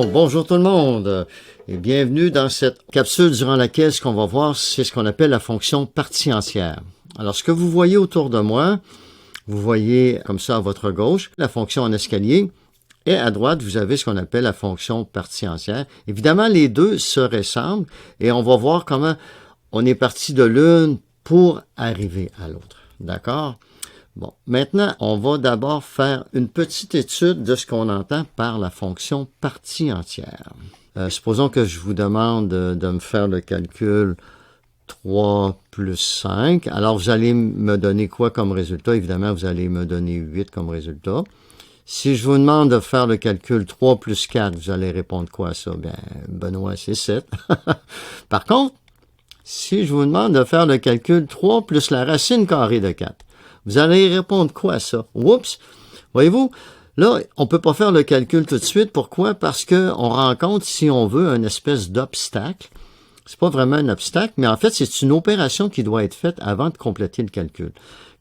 Bonjour tout le monde et bienvenue dans cette capsule durant laquelle ce qu'on va voir, c'est ce qu'on appelle la fonction partie entière. Alors, ce que vous voyez autour de moi, vous voyez comme ça à votre gauche la fonction en escalier et à droite, vous avez ce qu'on appelle la fonction partie entière. Évidemment, les deux se ressemblent et on va voir comment on est parti de l'une pour arriver à l'autre. D'accord? Bon, maintenant, on va d'abord faire une petite étude de ce qu'on entend par la fonction partie entière. Supposons que je vous demande de me faire le calcul 3 plus 5. Alors, vous allez me donner quoi comme résultat? Évidemment, vous allez me donner 8 comme résultat. Si je vous demande de faire le calcul 3 plus 4, vous allez répondre quoi à ça? Bien, Benoît, c'est 7. Par contre, si je vous demande de faire le calcul 3 plus la racine carrée de 4, vous allez répondre quoi à ça? Oups! Voyez-vous, là, on ne peut pas faire le calcul tout de suite. Pourquoi? Parce qu'on rencontre, si on veut, une espèce d'obstacle. C'est pas vraiment un obstacle, mais en fait, c'est une opération qui doit être faite avant de compléter le calcul.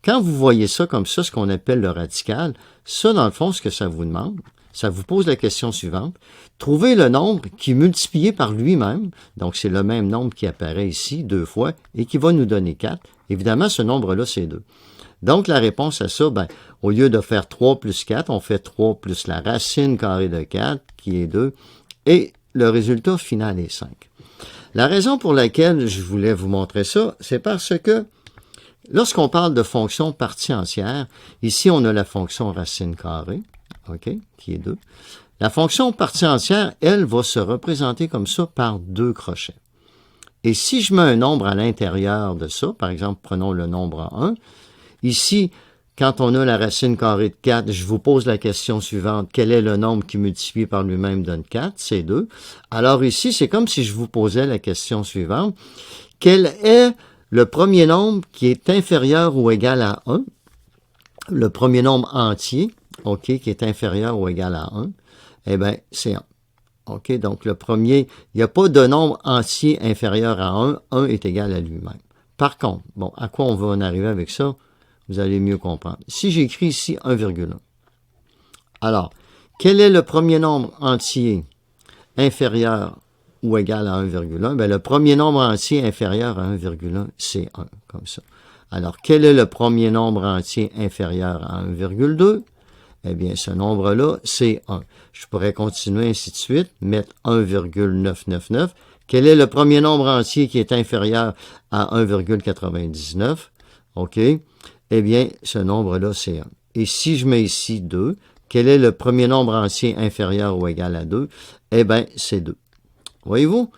Quand vous voyez ça comme ça, ce qu'on appelle le radical, ça, dans le fond, ce que ça vous demande, ça vous pose la question suivante. Trouvez le nombre qui est multiplié par lui-même, donc c'est le même nombre qui apparaît ici 2 fois, et qui va nous donner 4. Évidemment, ce nombre-là, c'est 2. Donc, la réponse à ça, au lieu de faire 3 plus 4, on fait 3 plus la racine carrée de 4, qui est 2, et le résultat final est 5. La raison pour laquelle je voulais vous montrer ça, c'est parce que lorsqu'on parle de fonction partie entière, ici, on a la fonction racine carrée, OK, qui est 2. La fonction partie entière, elle, va se représenter comme ça par 2 crochets. Et si je mets un nombre à l'intérieur de ça, par exemple, prenons le nombre 1, ici, quand on a la racine carrée de 4, je vous pose la question suivante. Quel est le nombre qui multiplié par lui-même donne 4? C'est 2. Alors ici, c'est comme si je vous posais la question suivante. Quel est le premier nombre qui est inférieur ou égal à 1? Le premier nombre entier, OK, qui est inférieur ou égal à 1, eh bien, c'est 1. OK, donc le premier, il n'y a pas de nombre entier inférieur à 1. 1 est égal à lui-même. Par contre, bon, à quoi on va en arriver avec ça? Vous allez mieux comprendre. Si j'écris ici 1,1, alors, quel est le premier nombre entier inférieur ou égal à 1,1? Bien, le premier nombre entier inférieur à 1,1, c'est 1, comme ça. Alors, quel est le premier nombre entier inférieur à 1,2? Eh bien, ce nombre-là, c'est 1. Je pourrais continuer ainsi de suite, mettre 1,999. Quel est le premier nombre entier qui est inférieur à 1,99? OK. Eh bien, ce nombre-là, c'est 1. Et si je mets ici 2, quel est le premier nombre entier inférieur ou égal à 2? Eh bien, c'est 2. Voyez-vous?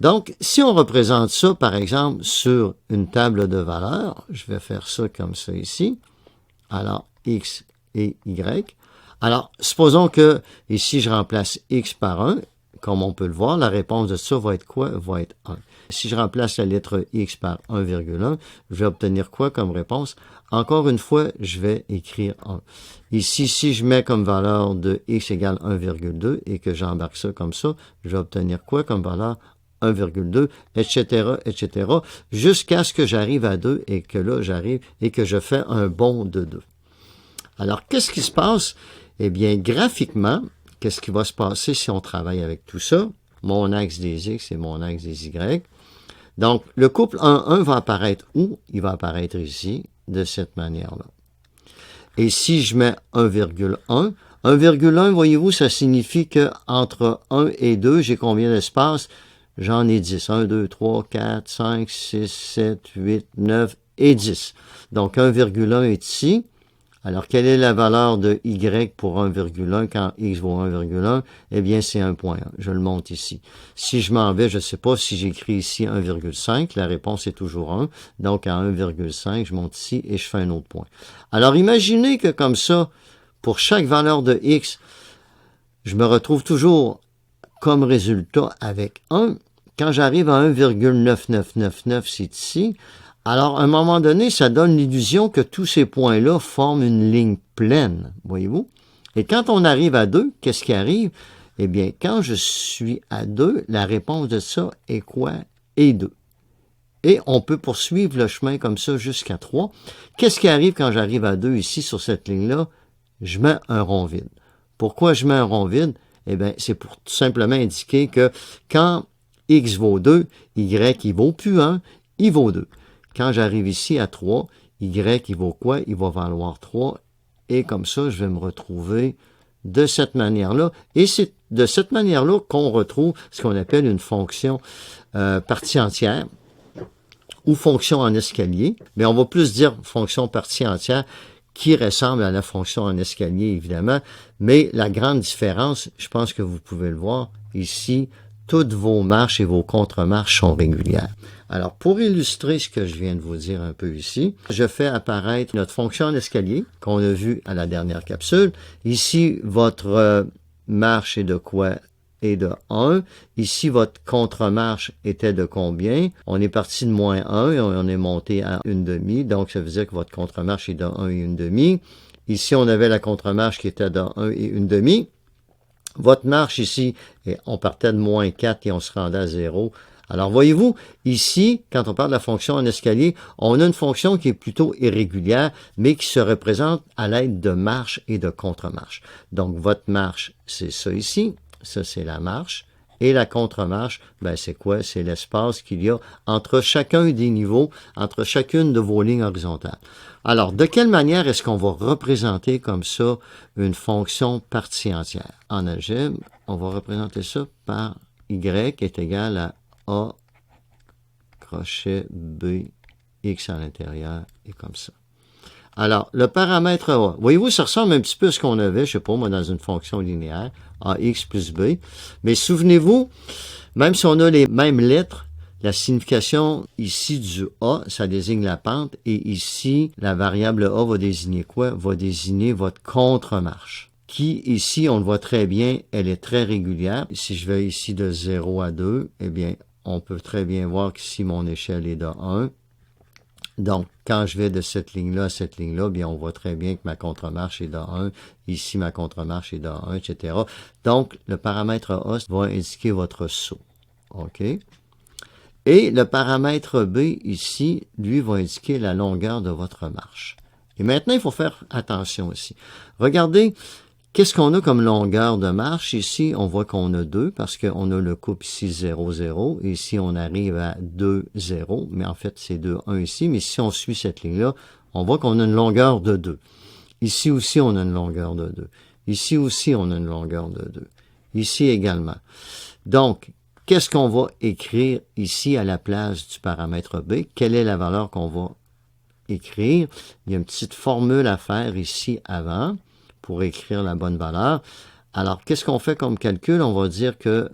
Donc, si on représente ça, par exemple, sur une table de valeurs, je vais faire ça comme ça ici. Alors, x et y. Alors, supposons que ici, je remplace x par 1. Comme on peut le voir, la réponse de ça va être quoi? Va être 1. Si je remplace la lettre x par 1,1, je vais obtenir quoi comme réponse? Encore une fois, je vais écrire 1. Ici, si je mets comme valeur de x égale 1,2 et que j'embarque ça comme ça, je vais obtenir quoi comme valeur? 1,2, etc., etc., jusqu'à ce que j'arrive à 2 et que là, j'arrive et que je fais un bond de 2. Alors, qu'est-ce qui se passe? Eh bien, graphiquement, qu'est-ce qui va se passer si on travaille avec tout ça? Mon axe des x et mon axe des y. Donc, le couple 1,1 va apparaître où? Il va apparaître ici, de cette manière-là. Et si je mets 1,1, 1,1, voyez-vous, ça signifie qu'entre 1 et 2, j'ai combien d'espace? J'en ai 10. 1, 2, 3, 4, 5, 6, 7, 8, 9 et 10. Donc, 1,1 est ici. Alors, quelle est la valeur de y pour 1,1 quand x vaut 1,1? Eh bien, c'est 1,1. Je le monte ici. Si je m'en vais, je ne sais pas si j'écris ici 1,5, la réponse est toujours 1. Donc, à 1,5, je monte ici et je fais un autre point. Alors, imaginez que comme ça, pour chaque valeur de x, je me retrouve toujours comme résultat avec 1. Quand j'arrive à 1,9999, c'est ici. Alors, à un moment donné, ça donne l'illusion que tous ces points-là forment une ligne pleine, voyez-vous? Et quand on arrive à 2, qu'est-ce qui arrive? Eh bien, quand je suis à 2, la réponse de ça est quoi? Est 2. Et on peut poursuivre le chemin comme ça jusqu'à 3. Qu'est-ce qui arrive quand j'arrive à 2 ici sur cette ligne-là? Je mets un rond vide. Pourquoi je mets un rond vide? Eh bien, c'est pour tout simplement indiquer que quand x vaut 2, y il vaut plus 1, il vaut 2. Quand j'arrive ici à 3, y il vaut quoi? Il va valoir 3. Et comme ça, je vais me retrouver de cette manière-là. Et c'est de cette manière-là qu'on retrouve ce qu'on appelle une fonction partie entière ou fonction en escalier. Mais on va plus dire fonction partie entière qui ressemble à la fonction en escalier, évidemment. Mais la grande différence, je pense que vous pouvez le voir ici, toutes vos marches et vos contre-marches sont régulières. Alors, pour illustrer ce que je viens de vous dire un peu ici, je fais apparaître notre fonction en escalier qu'on a vu à la dernière capsule. Ici, votre marche est de quoi? Est de 1. Ici, votre contre-marche était de combien? On est parti de moins 1 et on est monté à 1/2. Donc, ça veut dire que votre contre-marche est de 1 et 1/2. Ici, on avait la contre-marche qui était de 1 et 1/2. Votre marche ici, on partait de moins 4 et on se rendait à 0. Alors, voyez-vous, ici, quand on parle de la fonction en escalier, on a une fonction qui est plutôt irrégulière, mais qui se représente à l'aide de marche et de contre-marche. Donc, votre marche, c'est ça ici. Ça, c'est la marche. Et la contre-marche, ben, c'est quoi? C'est l'espace qu'il y a entre chacun des niveaux, entre chacune de vos lignes horizontales. Alors, de quelle manière est-ce qu'on va représenter comme ça une fonction partie entière? En algèbre, on va représenter ça par y est égal à a crochet b, x à l'intérieur, et comme ça. Alors, le paramètre a, voyez-vous, ça ressemble un petit peu à ce qu'on avait, je sais pas, moi, dans une fonction linéaire, ax plus b. Mais souvenez-vous, même si on a les mêmes lettres, la signification ici du a, ça désigne la pente, et ici, la variable a va désigner quoi? Va désigner votre contre-marche, qui, ici, on le voit très bien, elle est très régulière. Si je vais ici de 0 à 2, eh bien, on peut très bien voir qu'ici, mon échelle est de 1. Donc, quand je vais de cette ligne-là à cette ligne-là, bien, on voit très bien que ma contre-marche est de 1. Ici, ma contre-marche est de 1, etc. Donc, le paramètre A va indiquer votre saut. OK? Et le paramètre B, ici, lui, va indiquer la longueur de votre marche. Et maintenant, il faut faire attention aussi. Regardez, qu'est-ce qu'on a comme longueur de marche? Ici, on voit qu'on a 2 parce qu'on a le couple ici 0, 0. Et ici, on arrive à 2, 0. Mais en fait, c'est 2, 1 ici. Mais si on suit cette ligne-là, on voit qu'on a une longueur de 2. Ici aussi, on a une longueur de 2. Ici aussi, on a une longueur de 2. Ici également. Donc, qu'est-ce qu'on va écrire ici à la place du paramètre B? Quelle est la valeur qu'on va écrire? Il y a une petite formule à faire ici avant pour écrire la bonne valeur. Alors, qu'est-ce qu'on fait comme calcul? On va dire que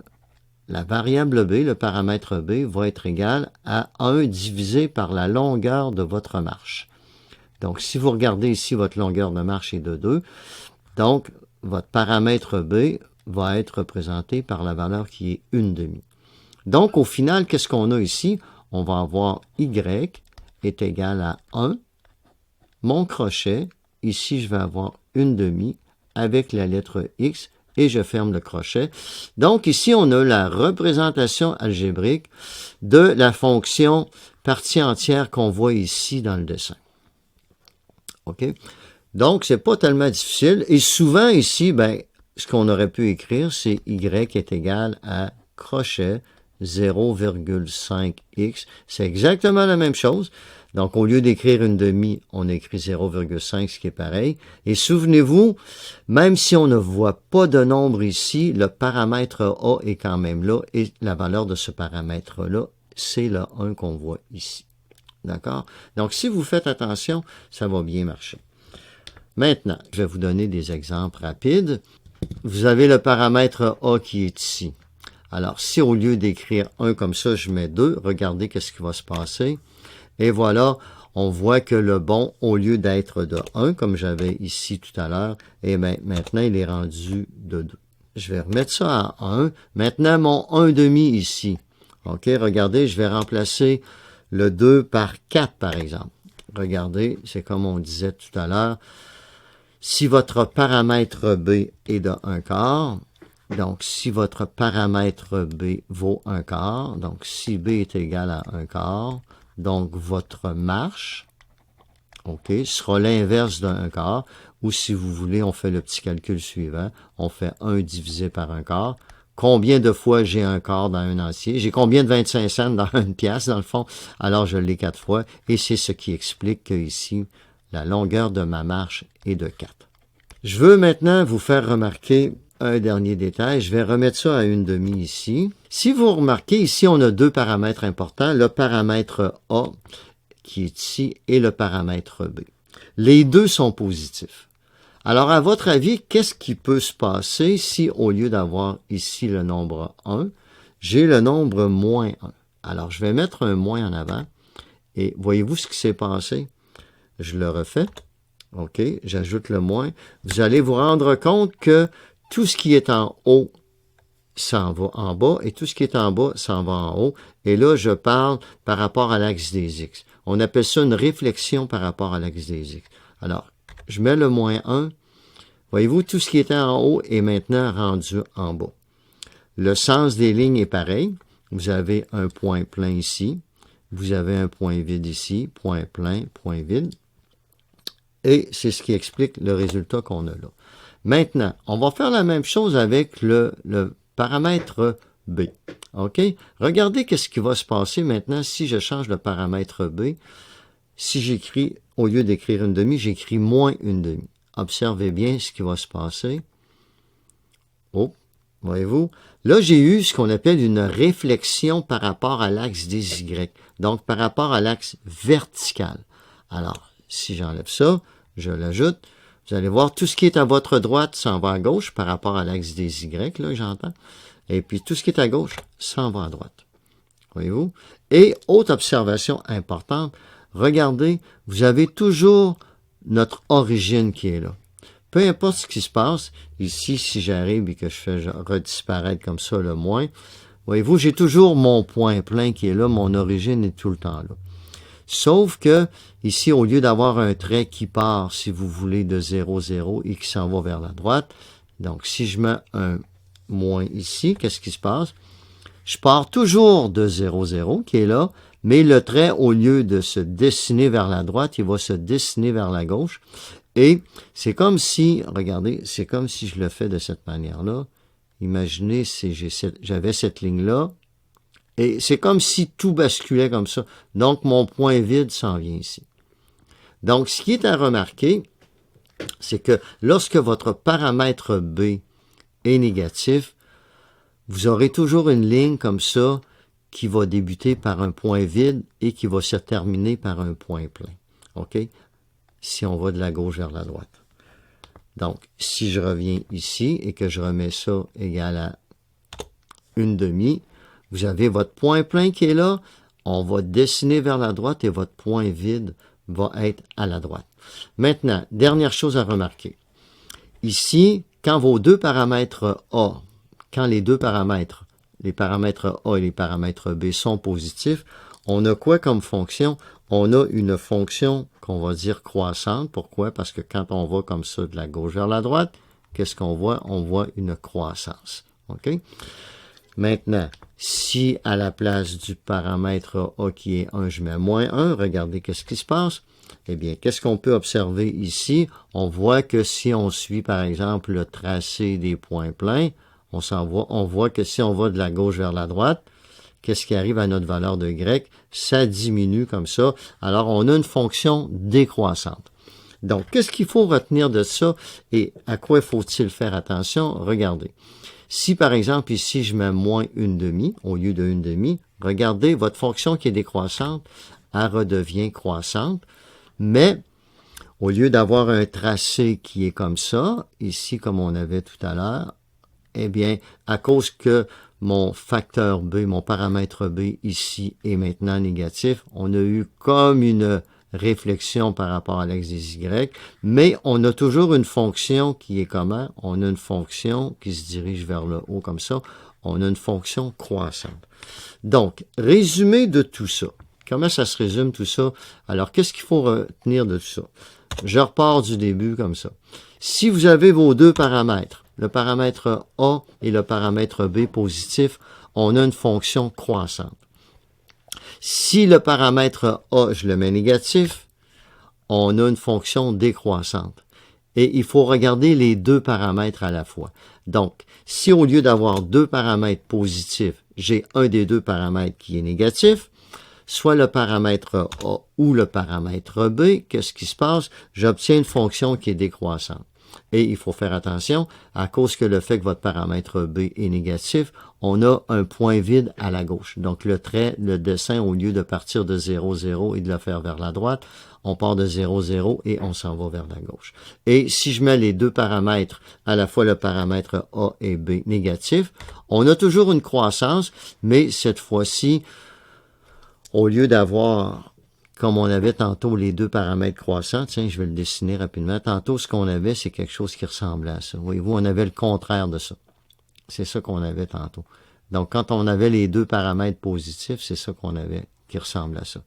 la variable B, le paramètre B, va être égal à 1 divisé par la longueur de votre marche. Donc, si vous regardez ici, votre longueur de marche est de 2. Donc, votre paramètre B va être représenté par la valeur qui est 1/2. Donc, au final, qu'est-ce qu'on a ici? On va avoir Y est égal à 1. Mon crochet, ici, je vais avoir 1/2 avec la lettre X et je ferme le crochet. Donc, ici, on a la représentation algébrique de la fonction partie entière qu'on voit ici dans le dessin. OK? Donc, c'est pas tellement difficile. Et souvent, ici, ben, ce qu'on aurait pu écrire, c'est Y est égal à crochet 0,5x. C'est exactement la même chose. Donc, au lieu d'écrire 1/2, on écrit 0,5, ce qui est pareil. Et souvenez-vous, même si on ne voit pas de nombre ici, le paramètre A est quand même là. Et la valeur de ce paramètre-là, c'est le 1 qu'on voit ici. D'accord? Donc, si vous faites attention, ça va bien marcher. Maintenant, je vais vous donner des exemples rapides. Vous avez le paramètre A qui est ici. Alors, si au lieu d'écrire 1 comme ça, je mets 2, regardez qu'est-ce qui va se passer. Et voilà, on voit que le bon, au lieu d'être de 1, comme j'avais ici tout à l'heure, et bien maintenant, il est rendu de 2. Je vais remettre ça à 1. Maintenant, mon 1/2 ici. OK, regardez, je vais remplacer le 2 par 4, par exemple. Regardez, c'est comme on disait tout à l'heure. Si votre paramètre B est de 1/4, Donc, si votre paramètre B vaut 1/4, donc si B est égal à 1/4, donc votre marche, OK, sera l'inverse de 1/4, ou si vous voulez, on fait le petit calcul suivant, on fait 1 divisé par 1/4. Combien de fois j'ai 1/4 dans un entier? J'ai combien de 25 cents dans une pièce, dans le fond? Alors, je l'ai 4 fois, et c'est ce qui explique que ici, la longueur de ma marche est de 4. Je veux maintenant vous faire remarquer un dernier détail. Je vais remettre ça à 1/2 ici. Si vous remarquez, ici, on a deux paramètres importants. Le paramètre A, qui est ici, et le paramètre B. Les deux sont positifs. Alors, à votre avis, qu'est-ce qui peut se passer si, au lieu d'avoir ici le nombre 1, j'ai le nombre -1? Alors, je vais mettre un moins en avant. Et voyez-vous ce qui s'est passé? Je le refais. OK, j'ajoute le moins. Vous allez vous rendre compte que tout ce qui est en haut s'en va en bas et tout ce qui est en bas s'en va en haut. Et là, je parle par rapport à l'axe des X. On appelle ça une réflexion par rapport à l'axe des X. Alors, je mets le -1. Voyez-vous, tout ce qui était en haut est maintenant rendu en bas. Le sens des lignes est pareil. Vous avez un point plein ici. Vous avez un point vide ici. Point plein, point vide. Et c'est ce qui explique le résultat qu'on a là. Maintenant, on va faire la même chose avec le paramètre B. OK? Regardez qu'est-ce qui va se passer maintenant si je change le paramètre B. Si j'écris, au lieu d'écrire 1/2, j'écris -1/2. Observez bien ce qui va se passer. Oh, voyez-vous? Là, j'ai eu ce qu'on appelle une réflexion par rapport à l'axe des Y. Donc, par rapport à l'axe vertical. Alors, si j'enlève ça, je l'ajoute. Vous allez voir, tout ce qui est à votre droite s'en va à gauche par rapport à l'axe des Y, là, j'entends. Et puis, tout ce qui est à gauche s'en va à droite. Voyez-vous? Et, autre observation importante, regardez, vous avez toujours notre origine qui est là. Peu importe ce qui se passe, ici, si j'arrive et que je fais redisparaître comme ça le moins, voyez-vous, j'ai toujours mon point plein qui est là, mon origine est tout le temps là. Sauf que, ici, au lieu d'avoir un trait qui part, si vous voulez, de 0, 0 et qui s'en va vers la droite, donc si je mets un moins ici, qu'est-ce qui se passe? Je pars toujours de 0, 0, qui est là, mais le trait, au lieu de se dessiner vers la droite, il va se dessiner vers la gauche. Et c'est comme si, regardez, c'est comme si je le fais de cette manière-là. Imaginez si j'avais cette ligne-là. Et c'est comme si tout basculait comme ça. Donc, mon point vide s'en vient ici. Donc, ce qui est à remarquer, c'est que lorsque votre paramètre B est négatif, vous aurez toujours une ligne comme ça qui va débuter par un point vide et qui va se terminer par un point plein. OK? Si on va de la gauche vers la droite. Donc, si je reviens ici et que je remets ça égal à 1/2, vous avez votre point plein qui est là, on va dessiner vers la droite et votre point vide va être à la droite. Maintenant, dernière chose à remarquer. Ici, quand vos deux paramètres A, quand les deux paramètres, les paramètres A et les paramètres B sont positifs, on a quoi comme fonction? On a une fonction qu'on va dire croissante. Pourquoi? Parce que quand on va comme ça de la gauche vers la droite, qu'est-ce qu'on voit? On voit une croissance. OK? Maintenant, si à la place du paramètre A qui est 1, je mets -1, regardez qu'est-ce qui se passe. Eh bien, qu'est-ce qu'on peut observer ici? On voit que si on suit, par exemple, le tracé des points pleins, on voit que si on va de la gauche vers la droite, qu'est-ce qui arrive à notre valeur de Y? Ça diminue comme ça. Alors, on a une fonction décroissante. Donc, qu'est-ce qu'il faut retenir de ça et à quoi faut-il faire attention? Regardez. Si, par exemple, ici, je mets -1/2 au lieu de 1/2, regardez, votre fonction qui est décroissante, elle redevient croissante, mais au lieu d'avoir un tracé qui est comme ça, ici, comme on avait tout à l'heure, eh bien, à cause que mon facteur B, mon paramètre B ici est maintenant négatif, on a eu comme une réflexion par rapport à l'axe des Y, mais on a toujours une fonction qui est comment? On a une fonction qui se dirige vers le haut comme ça. On a une fonction croissante. Donc, résumé de tout ça. Comment ça se résume tout ça? Alors, qu'est-ce qu'il faut retenir de tout ça? Je repars du début comme ça. Si vous avez vos deux paramètres, le paramètre A et le paramètre B positif, on a une fonction croissante. Si le paramètre A, je le mets négatif, on a une fonction décroissante. Et il faut regarder les deux paramètres à la fois. Donc, si au lieu d'avoir deux paramètres positifs, j'ai un des deux paramètres qui est négatif, soit le paramètre A ou le paramètre B, qu'est-ce qui se passe? J'obtiens une fonction qui est décroissante. Et il faut faire attention, à cause que le fait que votre paramètre B est négatif, on a un point vide à la gauche. Donc le trait, le dessin, au lieu de partir de 0, 0 et de le faire vers la droite, on part de 0, 0 et on s'en va vers la gauche. Et si je mets les deux paramètres, à la fois le paramètre A et B négatif, on a toujours une croissance, mais cette fois-ci, au lieu d'avoir, comme on avait tantôt les deux paramètres croissants, tiens, je vais le dessiner rapidement. Tantôt, ce qu'on avait, c'est quelque chose qui ressemblait à ça. Voyez-vous, on avait le contraire de ça. C'est ça qu'on avait tantôt. Donc, quand on avait les deux paramètres positifs, c'est ça qu'on avait qui ressemble à ça.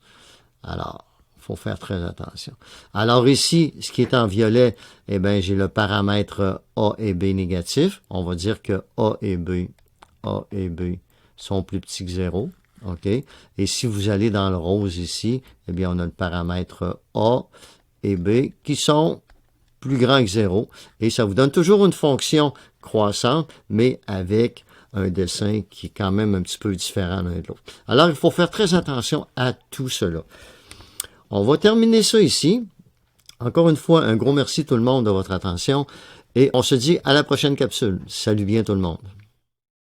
Alors, il faut faire très attention. Alors ici, ce qui est en violet, eh bien, j'ai le paramètre A et B négatif. On va dire que A et B sont plus petits que 0. OK? Et si vous allez dans le rose ici, eh bien, on a le paramètre A et B qui sont plus grands que 0. Et ça vous donne toujours une fonction croissante, mais avec un dessin qui est quand même un petit peu différent l'un de l'autre. Alors, il faut faire très attention à tout cela. On va terminer ça ici. Encore une fois, un gros merci tout le monde de votre attention. Et on se dit à la prochaine capsule. Salut bien tout le monde.